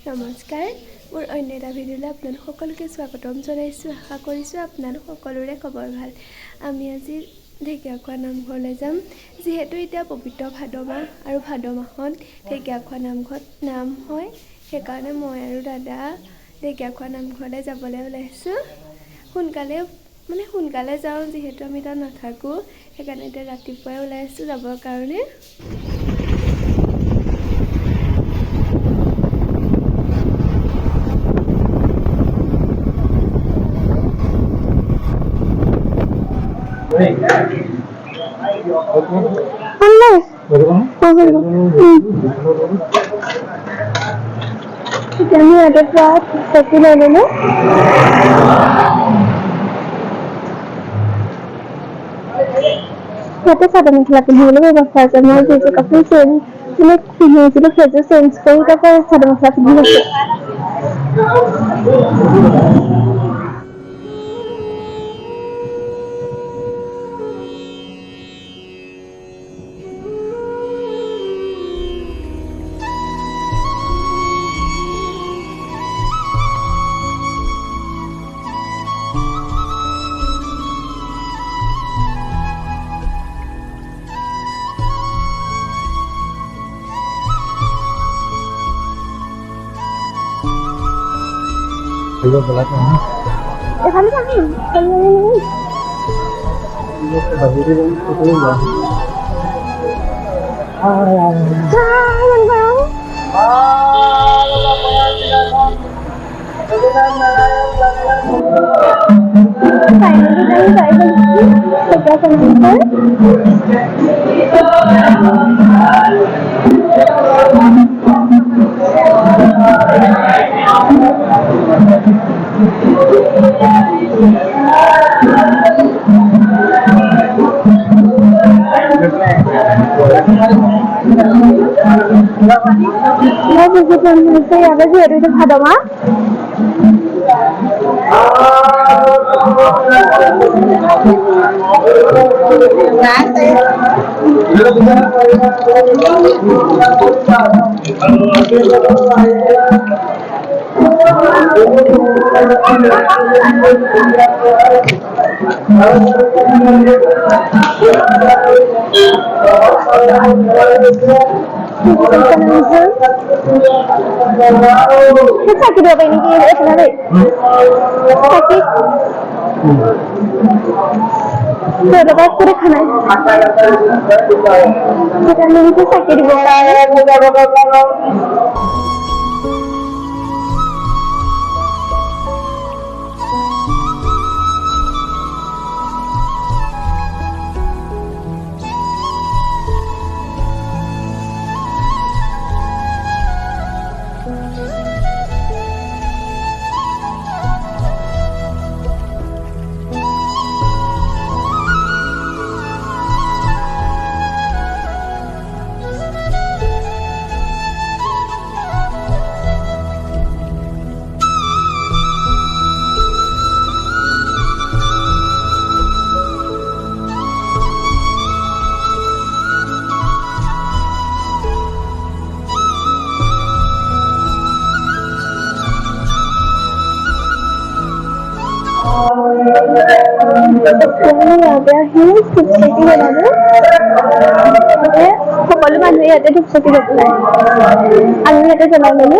নমস্কাৰ মোৰ অন্য এটা ভিডিঅ'লৈ আপোনালোক সকলোকে স্বাগতম জনাইছোঁ। আশা কৰিছোঁ আপোনালোক সকলোৰে খবৰ ভাল। আমি আজি ঢেকীয়াখোৱা নামঘৰলৈ যাম। যিহেতু এতিয়া পবিত্ৰ ভাদ মাহ আৰু ভাদ মাহত ঢেকীয়াখোৱা নামঘৰত নাম হয়, সেইকাৰণে মই আৰু দাদা ঢেকীয়াখোৱা নামঘৰলৈ যাবলৈ ওলাইছোঁ। সোনকালে যাওঁ, যিহেতু আমি তাত নাথাকোঁ, সেইকাৰণে এতিয়া ৰাতিপুৱাই ওলাইছোঁ যাবৰ কাৰণে। আমি ৰাতিপুৱা চকী লৈ ল'লোঁ। ইয়াতে চাদৰ মেখেলা পিন্ধিবলৈ ব্যৱস্থা আছে। মই যিযোৰ কাপোৰ পিন্ধিছিলোঁ সেইযোৰ চেঞ্জ কৰি তাৰপৰা চাদৰ মেখেলা পিন্ধি গৈছোঁ। এখানে যাবি? ভাদমা sakit apa ini dia sebenarnya sakit sudah pasti rekan kita ini sakit di bawah. সকলো মানুহে ইয়াতে ধূপ-চাকি জ্বলাই। আমি ইয়াতে জ্বলাই ললো।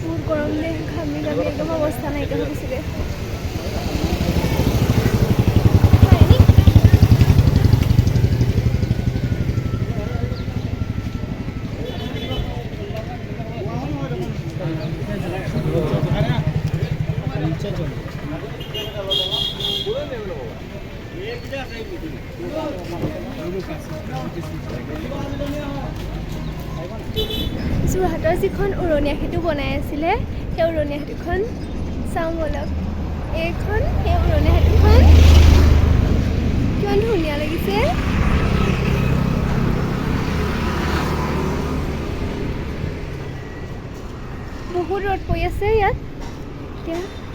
বহুত গৰম দেই, ঘামি ঘামি একদম অৱস্থা নাইকিয়া হৈ গৈছিলে। যোৰহাটৰ যিখন উৰণীয়া সেতু বনাই আছিলে, সেই উৰণীয়া সেতুখন চাওঁ ব'লক। এইখন সেই উৰণীয়া সেতুখন কিমান ধুনীয়া লাগিছে। বহুত ৰ'দ পৰি আছে ইয়াত এতিয়া।